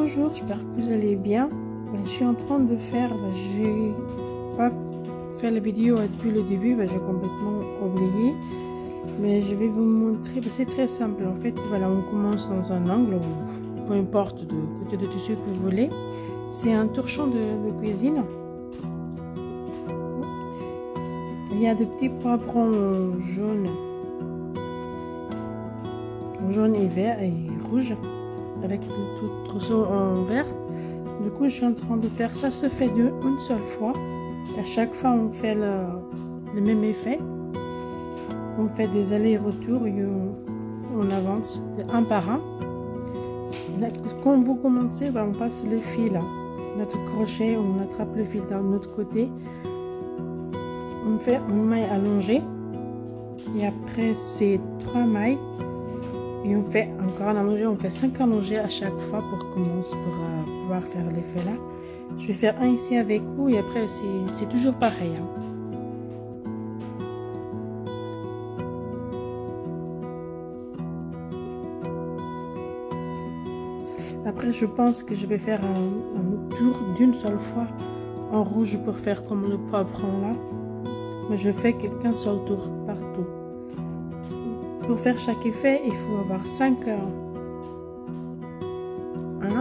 Bonjour, j'espère que vous allez bien. Je suis en train de faire, j'ai pas fait la vidéo depuis le début, j'ai complètement oublié. Mais je vais vous montrer, c'est très simple en fait. Voilà, on commence dans un angle, ou peu importe de côté de tissu que vous voulez. C'est un torchon de cuisine. Il y a des petits poivrons jaune et vert et rouge, avec tout trousseau en vert. Du coup, je suis en train de faire ça. Se fait une seule fois. À chaque fois, on fait le même effet. On fait des allers-retours et on avance un par un. Quand vous commencez, on passe le fil, notre crochet, on attrape le fil d'un autre côté. On fait une maille allongée et après c'est 3 mailles. Et on fait encore un allongé, on fait 5 allongés à chaque fois pour pouvoir faire l'effet là. Je vais faire un ici avec vous et après c'est toujours pareil. Après je pense que je vais faire un tour d'une seule fois en rouge pour faire comme le poivron là. Mais je fais qu'un seul tour partout. Pour faire chaque effet, il faut avoir 5 1, 2,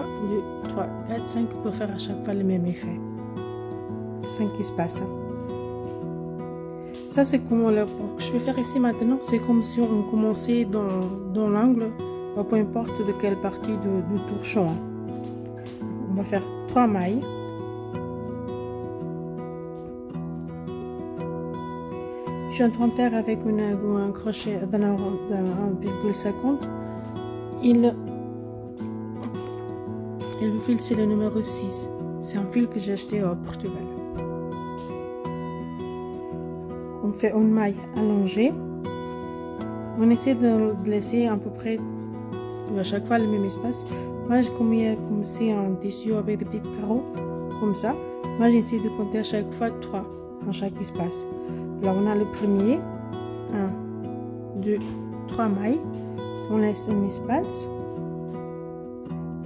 3, 4, 5 pour faire à chaque fois le même effet. 5 espaces. Ça c'est comment le que je vais faire ici maintenant, c'est comme si on commençait dans l'angle, peu importe de quelle partie du torchon. On va faire 3 mailles. Je suis en train de faire avec un crochet d'un 1,50. Le fil c'est le numéro 6. C'est un fil que j'ai acheté au Portugal. On fait une maille allongée. On essaie de laisser à peu près à chaque fois le même espace. Moi j'ai commencé un tissu avec des petits carreaux comme ça. Moi j'essaie de compter à chaque fois 3 dans chaque espace. Alors on a le premier, 1, 2, 3 mailles, on laisse un espace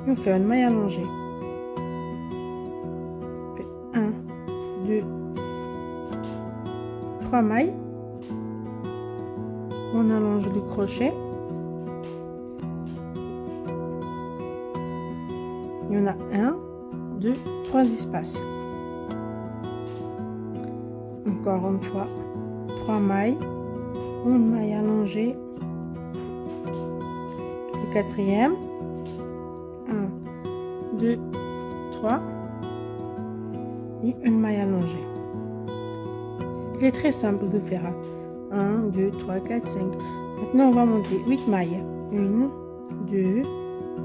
et on fait une maille allongée. On fait 1, 2, 3 mailles, on allonge le crochet, il y en a 1, 2, 3 espaces. Encore une fois, 3 mailles, une maille allongée, le quatrième, 1, 2, 3 et une maille allongée. Il est très simple de faire 1, 2, 3, 4, 5. Maintenant on va monter 8 mailles. 1, 2,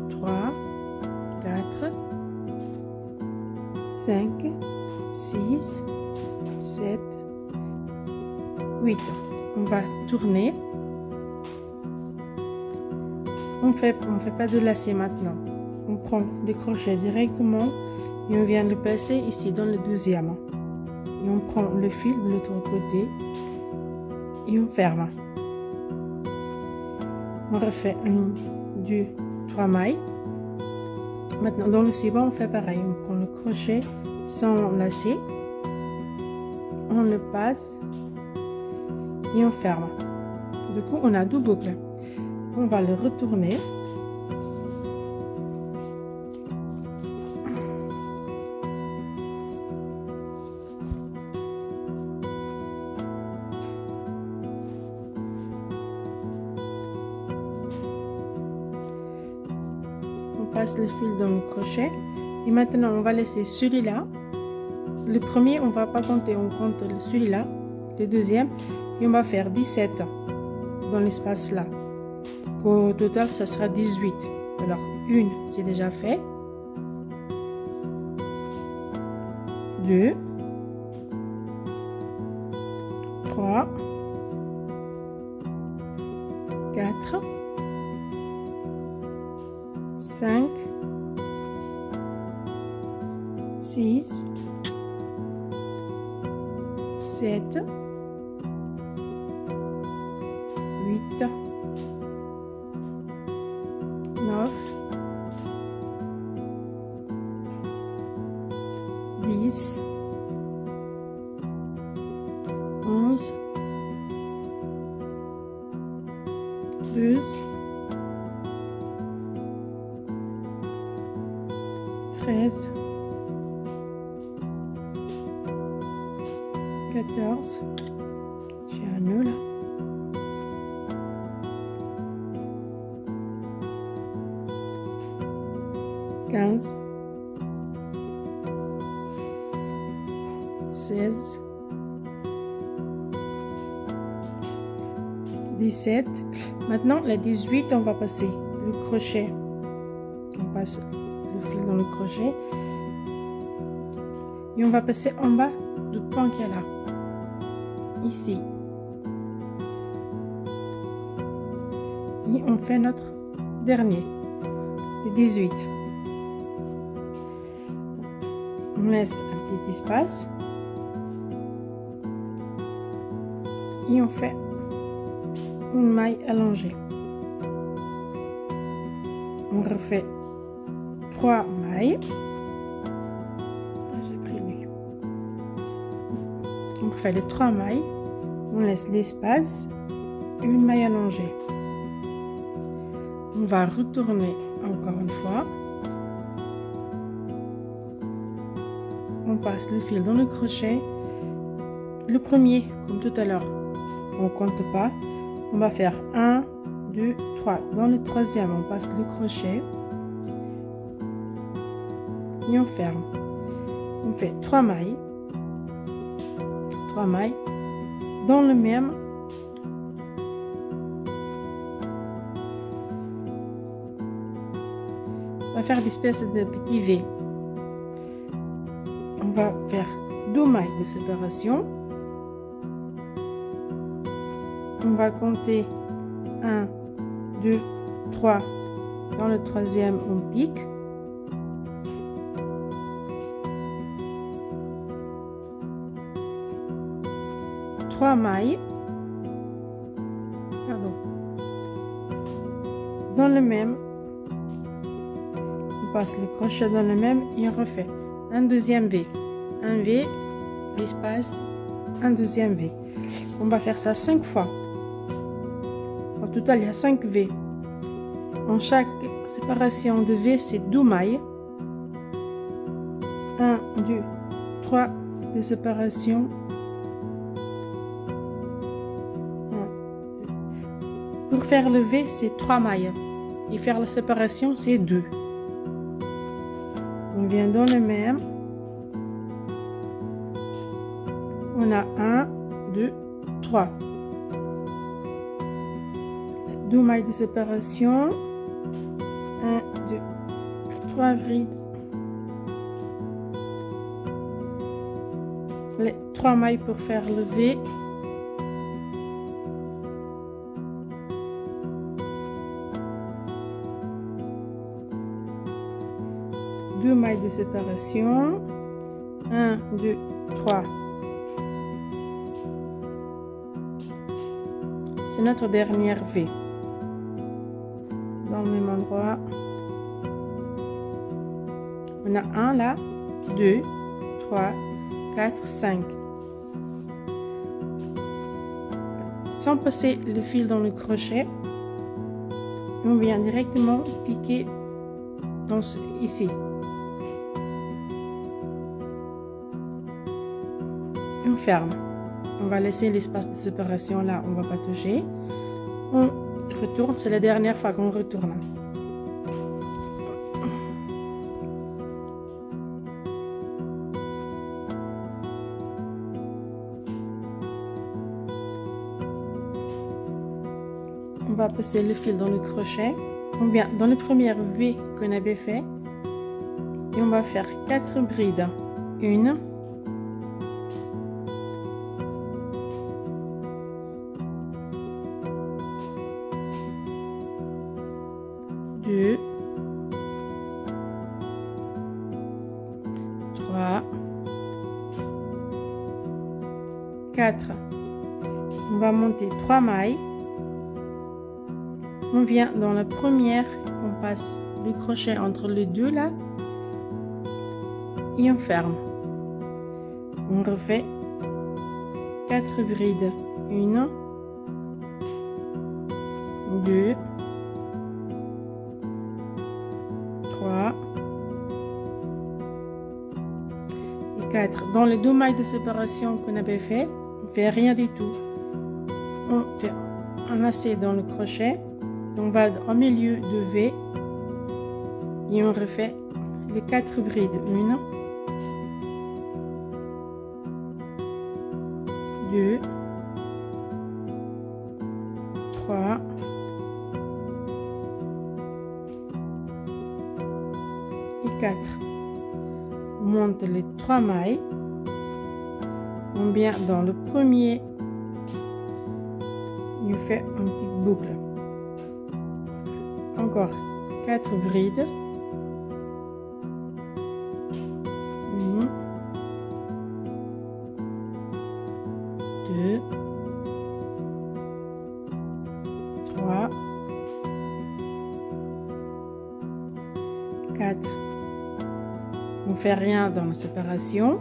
3, 4, 5, 6, 7, 8. On va tourner. On fait pas de lacet maintenant. On prend le crochet directement et on vient le passer ici dans le deuxième. Et on prend le fil de l'autre côté et on ferme. On refait 1, 2, 3 mailles. Maintenant dans le suivant on fait pareil. On prend le crochet sans lacet. On le passe et on ferme. Du coup on a 2 boucles. On va le retourner. On passe le fil dans le crochet et maintenant on va laisser celui-là. Le premier on va pas compter, on compte celui-là, le deuxième, et on va faire 17 dans l'espace là. Au total ça sera 18. Alors une c'est déjà fait, 2, 3, 4, 5, 6, 7, 8, 9, 12, 13, 14, j'ai un nœud là, 15, 16, 17. Maintenant, la 18, on va passer le crochet. On passe le fil dans le crochet. Et on va passer en bas du point qu'il y a là. Ici. Et on fait notre dernier. Le 18. On laisse un petit espace. Et on fait une maille allongée. On refait 3 mailles. J'ai pris lui. On refait les 3 mailles. On laisse l'espace, une maille allongée. On va retourner encore une fois. On passe le fil dans le crochet. Le premier, comme tout à l'heure, on compte pas. On va faire 1, 2, 3. Dans le troisième, on passe le crochet. Et on ferme. On fait 3 mailles. 3 mailles. Dans le même. On va faire des espèces de petits V. On va faire 2 mailles de séparation. On va compter 1, 2, 3. Dans le troisième, on pique. Trois mailles. Pardon. Dans le même, on passe le crochet dans le même et on refait un deuxième V. Un V, l'espace, un deuxième V. On va faire ça 5 fois. Au total, il y a 5 V. En chaque séparation de V, c'est 2 mailles. 1, 2, 3 de séparation. 1, 2. Pour faire le V, c'est 3 mailles. Et faire la séparation, c'est 2. On vient dans le même. On a 1, 2, 3. 2 mailles de séparation. 1, 2, 3 brides. Les 3 mailles pour faire le V. Deux mailles de séparation. 1, 2, 3. C'est notre dernière V. Dans le même endroit. On a 1 là, 2, 3, 4, 5. Sans passer le fil dans le crochet, on vient directement piquer dans ici. On ferme. On va laisser l'espace de séparation là, on va pas toucher. On retourne, c'est la dernière fois qu'on retourne. On va passer le fil dans le crochet. On vient dans le premier V qu'on avait fait et on va faire 4 brides. 1, 2, 3, 4. On va monter 3 mailles. On vient dans la première, on passe le crochet entre les deux là et on ferme. On refait 4 brides. 1, 2, 3 et 4. Dans les 2 mailles de séparation qu'on avait fait, on fait rien du tout. On fait un lacet dans le crochet, on va au milieu de V et on refait les 4 brides. 1, 2, 3 et 4. On monte les 3 mailles, on vient dans le premier, il fait une petite boucle, encore 4 brides, 1, 2, 3, 4. On fait rien dans la séparation.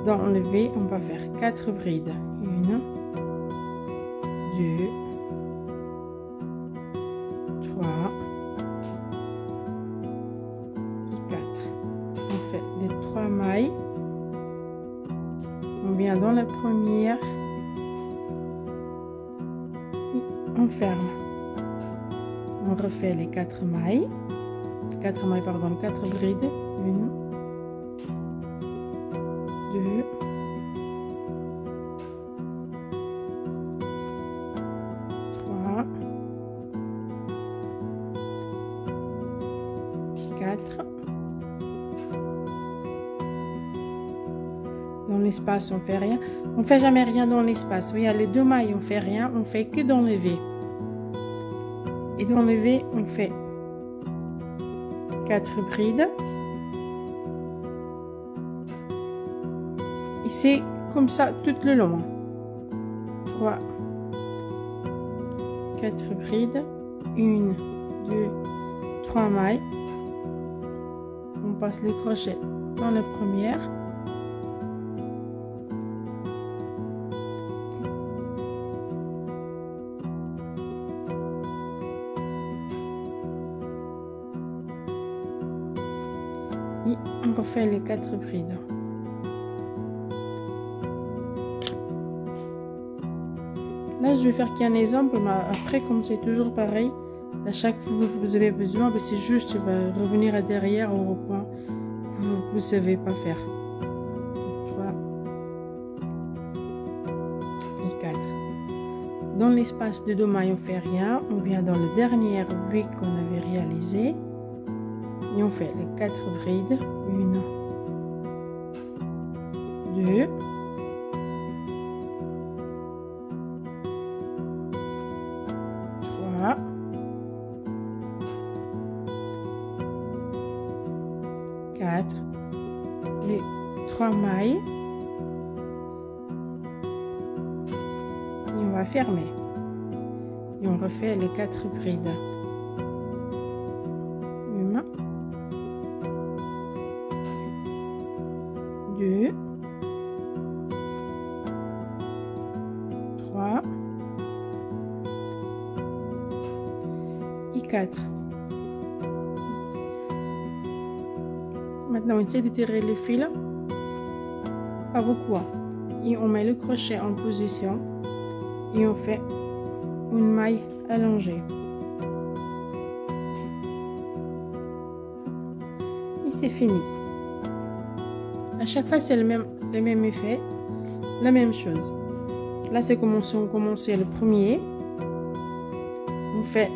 Dans le V, on va faire 4 brides. 1, 2, 3 et 4. On fait les 3 mailles. On vient dans la première et on ferme. On refait les 4 mailles. 4 brides. 1, 2, 3, 4. Dans l'espace, on fait rien. On fait jamais rien dans l'espace. Il y a les 2 mailles, on fait rien. On fait que dans le V. Et dans le V, on fait 4 brides. Et c'est comme ça tout le long. 3, 4 brides. 1, 2, 3 mailles. On passe les crochets dans la première. Et on refait les 4 brides. Là, je vais faire qu'un exemple, mais après, comme c'est toujours pareil, à chaque fois que vous avez besoin, c'est juste revenir à derrière au point que vous ne savez pas faire. 3 et 4. Dans l'espace de 2 mailles, on fait rien. On vient dans le dernier V qu'on avait réalisé. Et on fait les 4 brides. 1, 2, 3, 4, les 3 mailles. Et on va fermer. Et on refait les 4 brides. 2, 3 et 4. Maintenant, on essaie de tirer les fils, pas beaucoup, et on met le crochet en position et on fait une maille allongée. Et c'est fini. À chaque fois, c'est le même effet, la même chose. Là, c'est comme on commençait le premier. On fait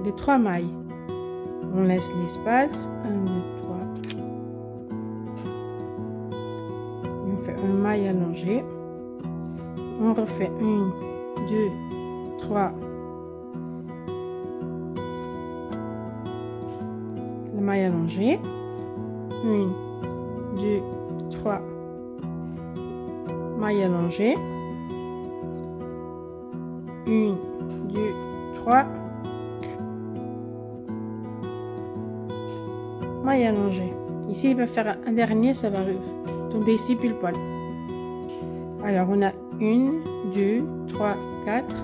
les 3 mailles. On laisse l'espace. 1, 2, 3. Et on fait une maille allongée. On refait 1, 2, 3. La maille allongée. 1, 2, 3, maille allongée, 1, 2, 3, maille allongée. Ici, il va faire un dernier, ça va tomber ici pile poil. Alors, on a 1, 2, 3, 4,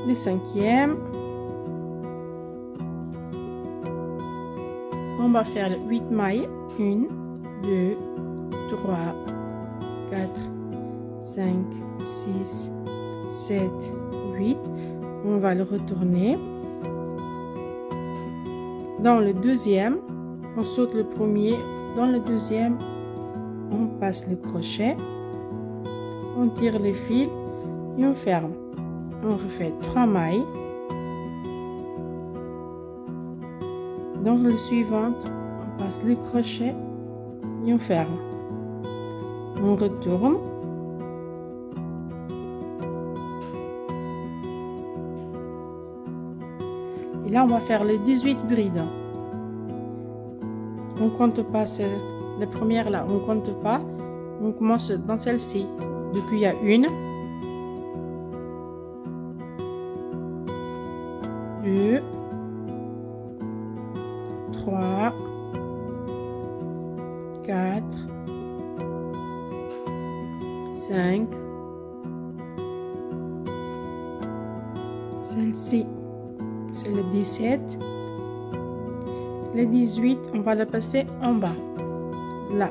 le 5e. On va faire les 8 mailles. 1, 2, 3, 4, 5, 6, 7, 8. On va le retourner. Dans le deuxième, on saute le premier. Dans le deuxième, on passe le crochet. On tire les fils et on ferme. On refait 3 mailles. Dans le suivant, on passe le crochet et on ferme. On retourne. Et là, on va faire les 18 brides. On compte pas la première là, on compte pas. On commence dans celle-ci. Donc il y a 1, 2, 3, 4, 5, celle-ci, c'est le 17, le 18, on va le passer en bas, là.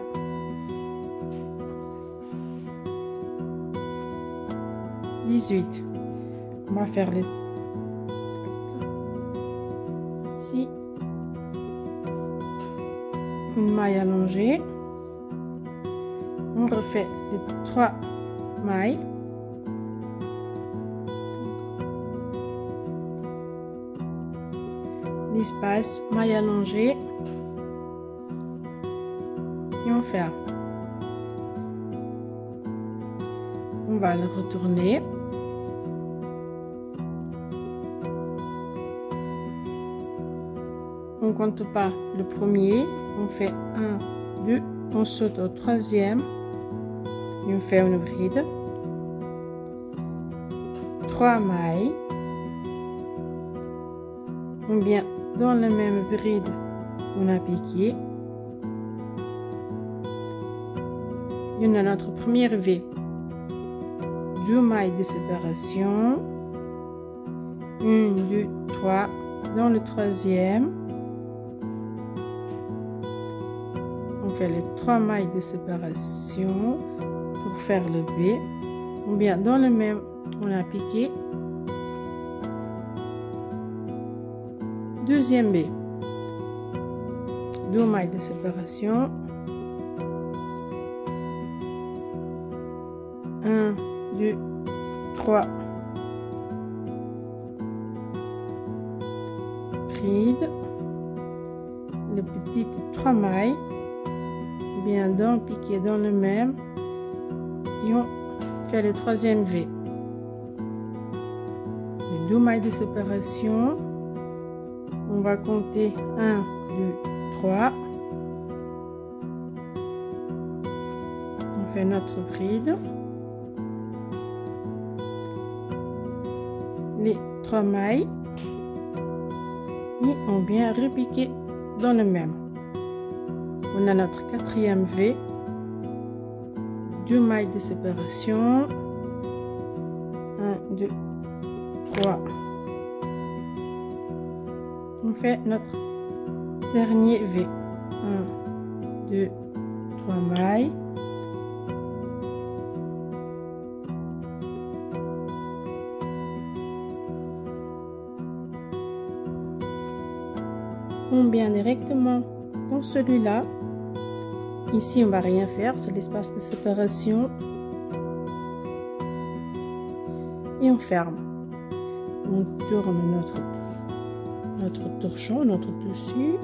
On va faire les ici une maille allongée, on refait les 3 mailles, l'espace, maille allongée et on ferme. On va le retourner. On compte pas le premier, on fait 1, 2, on saute au troisième et on fait une bride, 3 mailles, on vient dans la même bride, on a piqué, on a notre première V, 2 mailles de séparation, 1, 2, 3, dans le troisième, on fait les 3 mailles de séparation pour faire le V. On vient dans le même, on a piqué, deuxième B, 2 mailles de séparation, 1, 2, 3, bride, les petites 3 mailles, bien dans piqué dans le même et on fait le troisième V, les 2 mailles de séparation, on va compter 1, 2, 3, on fait notre bride, les 3 mailles et on vient repiquer dans le même. On a notre 4e V, 2 mailles de séparation, 1, 2, 3. On fait notre dernier V, 1, 2, 3 mailles, on vient directement dans celui-là. Ici on va rien faire, c'est l'espace de séparation et on ferme. On tourne notre torchon, notre dessus.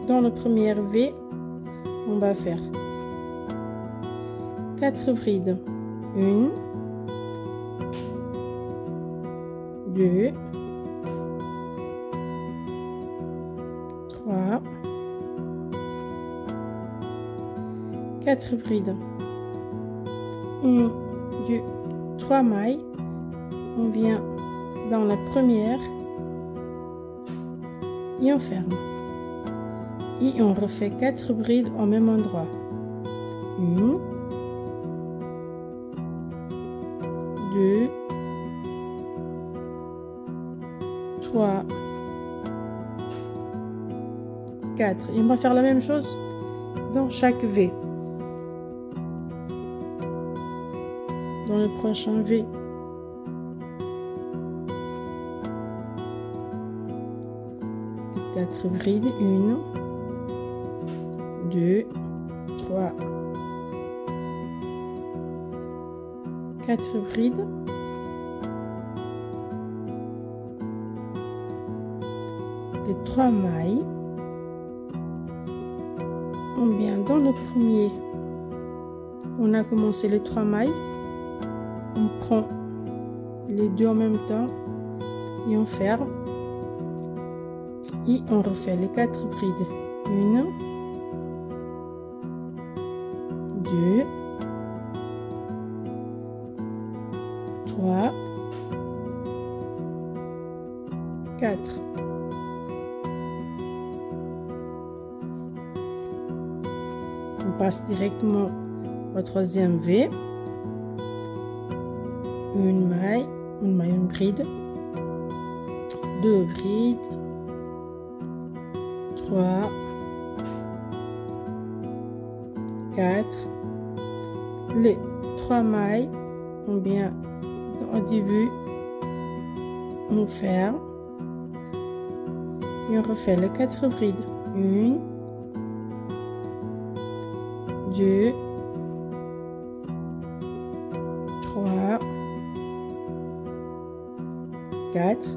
Dans le premier V, on va faire 4 brides, 1, 2, 3, 4 brides, 1, 2, 3 mailles, on vient dans la première et on ferme et on refait 4 brides au même endroit, 1, 2, 3, 4. Et on va faire la même chose dans chaque V. Dans le prochain V. Les 4 brides. 1, 2, 3, 4 brides. Les 3 mailles. On vient dans le premier. On a commencé les 3 mailles. On prend les deux en même temps et on ferme. Et on refait les 4 brides. 1, 2, 3, 4. On passe directement au troisième V. Une maille, une bride, 2 brides, 3, 4. Les 3 mailles, on vient au début, on ferme et on refait les 4 brides. 1, 2, 3, 4.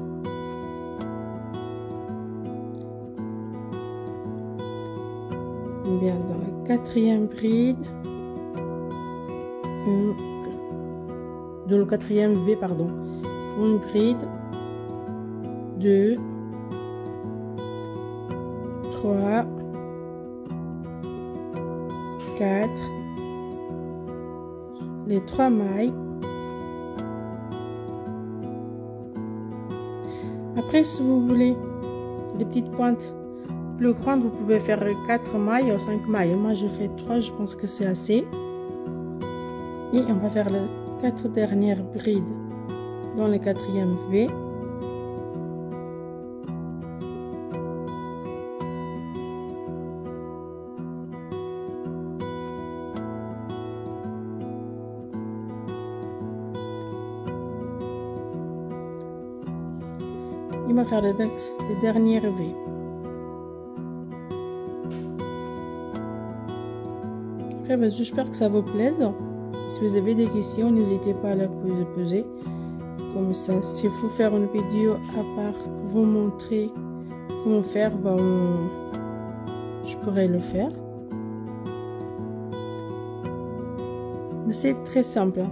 On vient dans la 4e bride. Dans le 4e V, pardon. Une bride. 2, 3, 4. Les 3 mailles. Après, si vous voulez des petites pointes plus grandes, vous pouvez faire 4 mailles ou 5 mailles. Moi, je fais 3, je pense que c'est assez. Et on va faire les 4 dernières brides dans le 4e V. Il va faire les dernières V. Après, j'espère que ça vous plaise. Si vous avez des questions, n'hésitez pas à les poser. Comme ça, s'il faut faire une vidéo à part pour vous montrer comment faire, je pourrais le faire. Mais c'est très simple.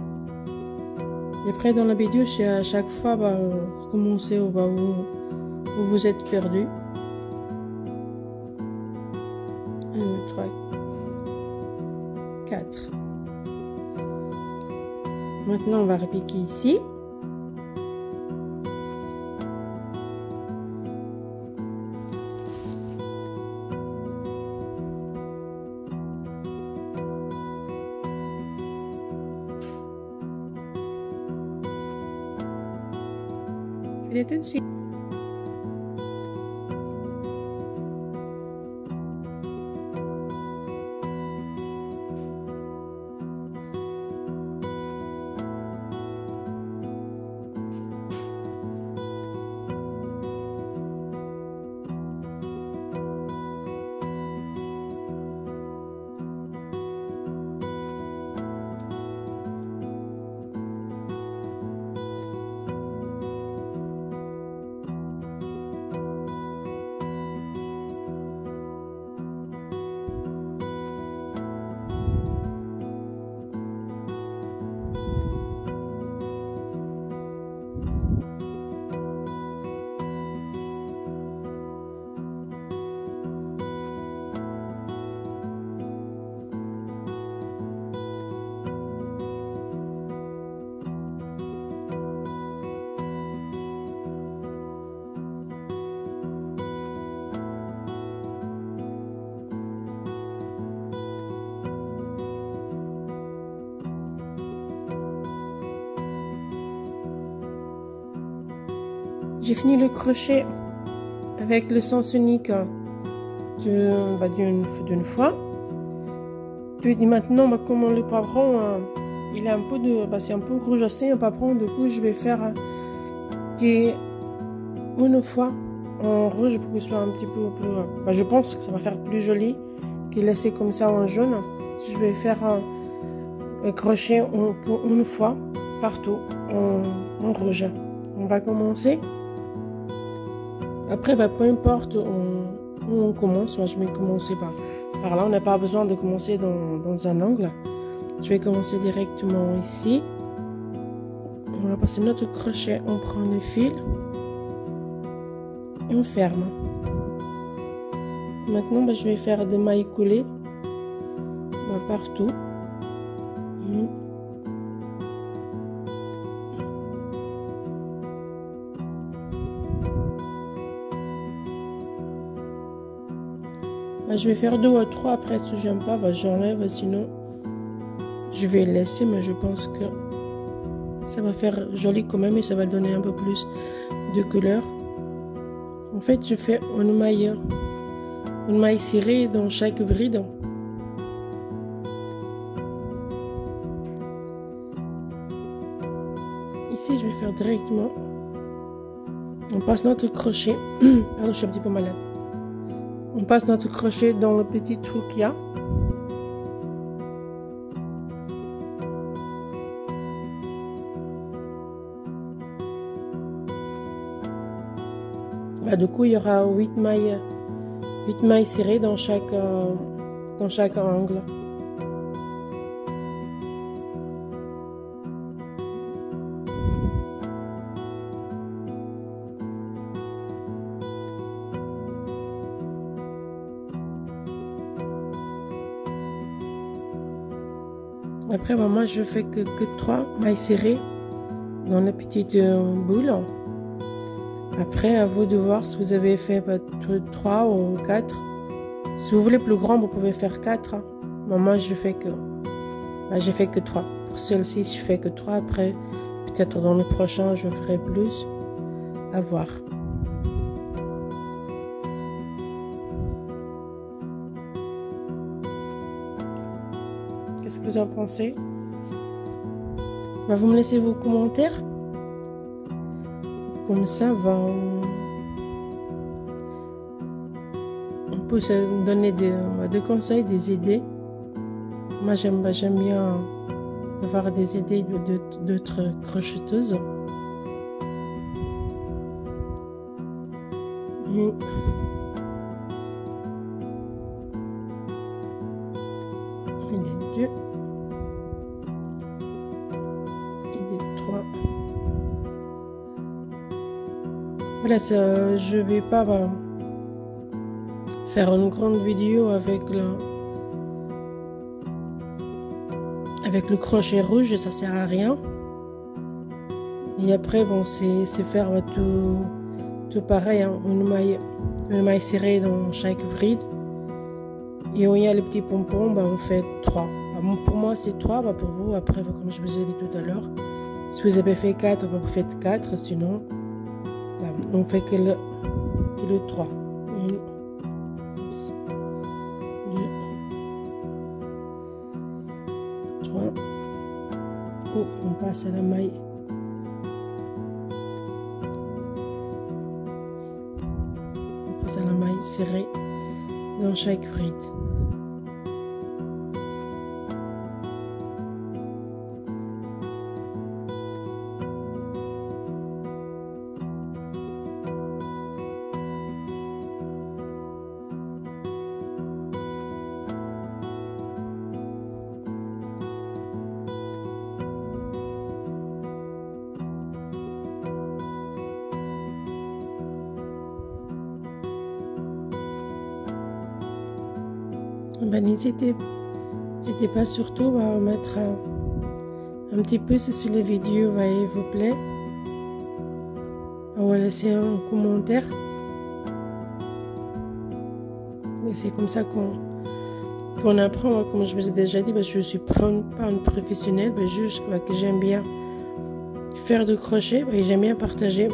Et après, dans la vidéo, à chaque fois, recommencer où vous êtes perdu. 1, 2, 3, 4. Maintenant, on va repiquer ici. Je vais tout de suite. j'ai fini le crochet avec le sens unique d'une fois. Puis maintenant, comme le pavron, il est un peu c'est un peu rougeassé un pavron, du coup je vais faire une fois en rouge pour qu'il soit un petit peu plus. Je pense que ça va faire plus joli que laisser comme ça en jaune. Je vais faire un crochet une fois partout en rouge. On va commencer. Après, peu importe où on commence, je vais commencer par là. On n'a pas besoin de commencer dans un angle. Je vais commencer directement ici. On va passer notre crochet, on prend le fil et on ferme. Maintenant, je vais faire des mailles collées partout. Je vais faire 2 ou 3 après, si j'aime pas, j'enlève, sinon je vais laisser, mais je pense que ça va faire joli quand même et ça va donner un peu plus de couleur. En fait, je fais une maille serrée dans chaque bride. Ici, je vais faire directement. On passe notre crochet. Pardon, je suis un petit peu malade. On passe notre crochet dans le petit trou qu'il y a. Du coup, il y aura 8 mailles serrées dans chaque angle. Après, moi, je fais que 3 mailles serrées dans la petite boule. Après, à vous de voir si vous avez fait 3 ou 4. Si vous voulez plus grand, vous pouvez faire 4. Moi, je fais que 3. Pour celle-ci, je fais que 3. Après, peut-être dans le prochain, je ferai plus. À voir. Qu'est-ce que vous en pensez? Vous me laissez vos commentaires. Comme ça, on peut se donner des conseils, des idées. Moi, j'aime bien avoir des idées d'autres crocheteuses. Et des 2 et des 3. Voilà, je vais pas faire une grande vidéo avec le crochet rouge, ça sert à rien. Et après, c'est faire tout pareil, hein, une maille serrée dans chaque bride. Et où il y a les petits pompons, on fait 3. Pour moi, c'est 3. Pour vous, après, comme je vous ai dit tout à l'heure, si vous avez fait 4, vous faites 4. Sinon, on fait que le 3. 1, 2. Et on passe à la maille. On passe à la maille serrée dans chaque bride. N'hésitez pas surtout à mettre un petit pouce si la vidéo vous plaît, ou à laisser un commentaire. Et c'est comme ça qu'on apprend. Comme je vous ai déjà dit, je ne suis pas une professionnelle, juste que j'aime bien faire du crochet et j'aime bien partager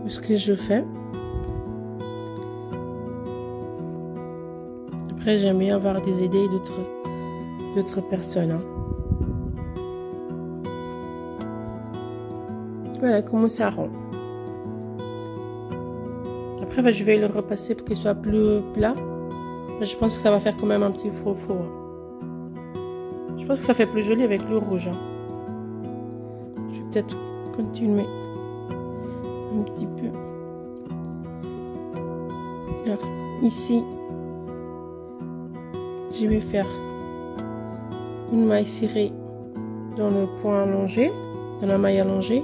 ce que je fais. Après, j'aime bien avoir des idées d'autres personnes. Hein. Voilà comment ça rend. Après, je vais le repasser pour qu'il soit plus plat. Je pense que ça va faire quand même un petit froufrou. Je pense que ça fait plus joli avec le rouge. Je vais peut-être continuer un petit peu. Alors, ici, je vais faire une maille cirée dans le point allongé, dans la maille allongée.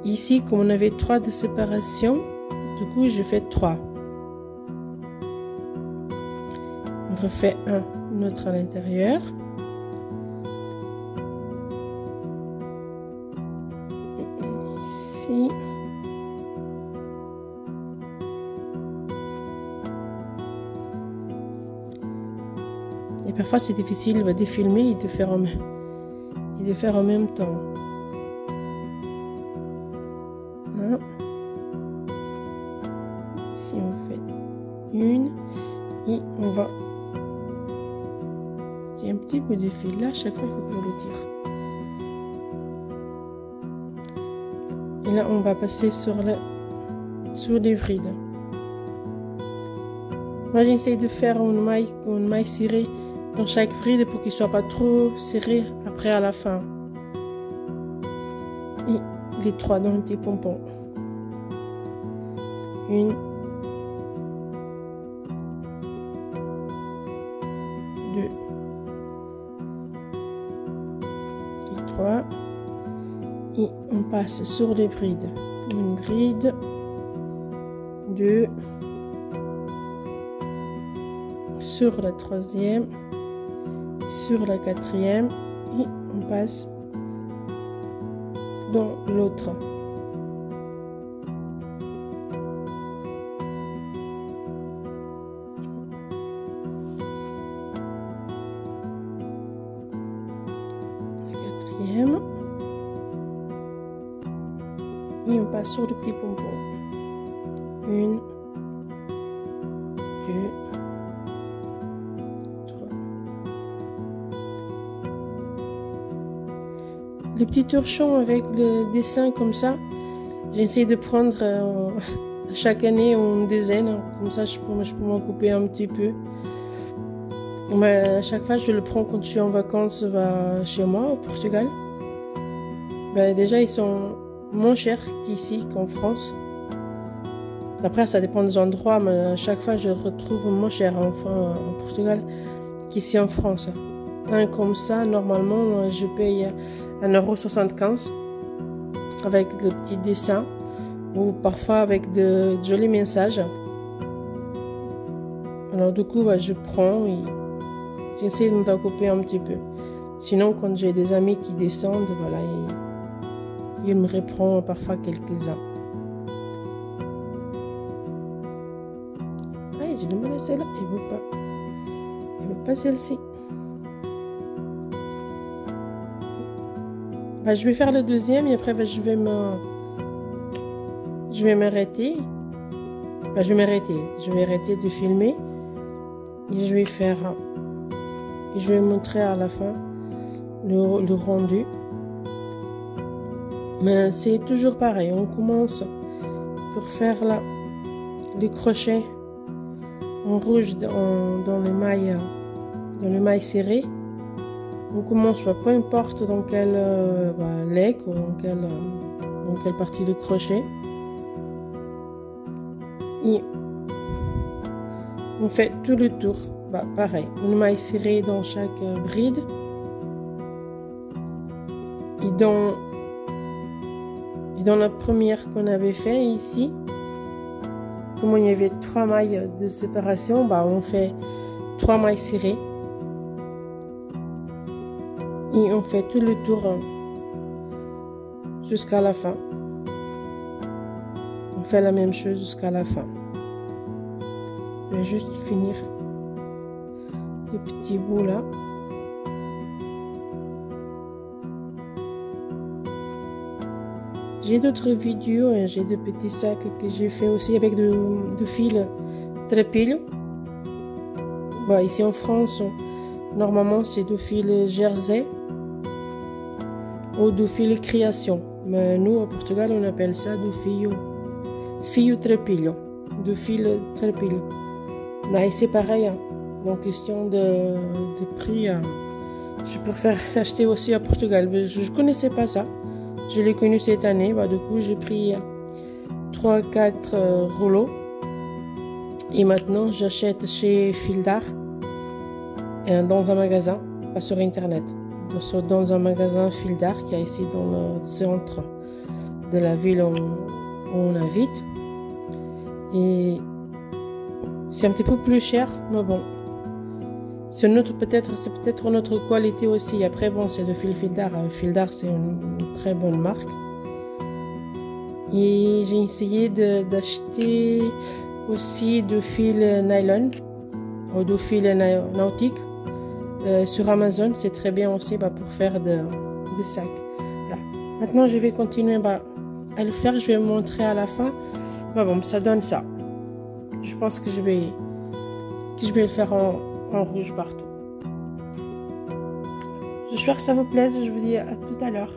Ici, comme on avait 3 de séparation, du coup, je fais 3. On refait un autre à l'intérieur. Ici. Et parfois, c'est difficile de filmer et de faire en même temps. Voilà. Ici, on fait une et on va. J'ai un petit peu de fil là, chaque fois il faut que je le tire. Et là, on va passer sur les brides. Moi, j'essaie de faire une maille cirée dans chaque bride pour qu'il ne soit pas trop serré après à la fin. Et les 3 dans le petit pompon. Une, 2 et 3. Et on passe sur les brides. Une bride, 2, sur la 3e, sur la 4e, et on passe dans l'autre. La 4e. Et on passe sur le petit pompon. 1, 2, 3. Les petits torchons avec le dessin comme ça, j'essaie de prendre chaque année une dizaine, comme ça je peux m'en couper un petit peu. Mais à chaque fois je le prends quand je suis en vacances chez moi au Portugal. Ben, déjà ils sont moins chers qu'ici, qu'en France. Après, ça dépend des endroits, mais à chaque fois, je retrouve moins cher en Portugal qu'ici en France. Un comme ça, normalement, je paye 1,75 € avec le petit dessin ou parfois avec de jolis messages. Alors, du coup, je prends et j'essaie de me couper un petit peu. Sinon, quand j'ai des amis qui descendent, voilà, il me reprend parfois quelques-uns. Ah, j'ai demandé celle-là, il ne veut pas. Il ne veut pas celle-ci. Je vais faire le deuxième et après je vais m'arrêter. Je vais arrêter de filmer et je vais faire. Et je vais montrer à la fin le rendu. Mais c'est toujours pareil, on commence pour faire le crochet en rouge dans les mailles serrées. On commence, peu importe dans quel legs ou dans quelle partie de crochet. Et on fait tout le tour, pareil, une maille serrée dans chaque bride. Et dans la première qu'on avait fait ici, comme il y avait 3 mailles de séparation, on fait 3 mailles serrées. Et on fait tout le tour jusqu'à la fin. On fait la même chose jusqu'à la fin. Je vais juste finir les petits bouts là. J'ai d'autres vidéos, et j'ai des petits sacs que j'ai fait aussi avec du fil Trépil. Bah, ici en France, normalement c'est du fil Jersey ou du fil Création. Mais nous au Portugal on appelle ça du fio Trépil, du fil Trépil. Là, et c'est pareil, hein. Donc question de prix, je préfère acheter aussi au Portugal. Je ne connaissais pas ça. Je l'ai connu cette année. Bah, du coup, j'ai pris 3-4 rouleaux. Et maintenant, j'achète chez Fil d'Art dans un magasin, pas sur Internet. Dans un magasin Fil d'Art qui est ici dans le centre de la ville où on habite. Et c'est un petit peu plus cher, mais bon. C'est peut-être notre qualité aussi. Après, bon, c'est de Fil d'Art. Fil d'Art, c'est une très bonne marque. Et j'ai essayé d'acheter aussi du fil nylon ou du fil nautique sur Amazon. C'est très bien aussi pour faire des sacs. Voilà. Maintenant, je vais continuer à le faire. Je vais montrer à la fin. Bon, ça donne ça. Je pense que je vais le faire en rouge partout. J'espère que ça vous plaise. Je vous dis à tout à l'heure.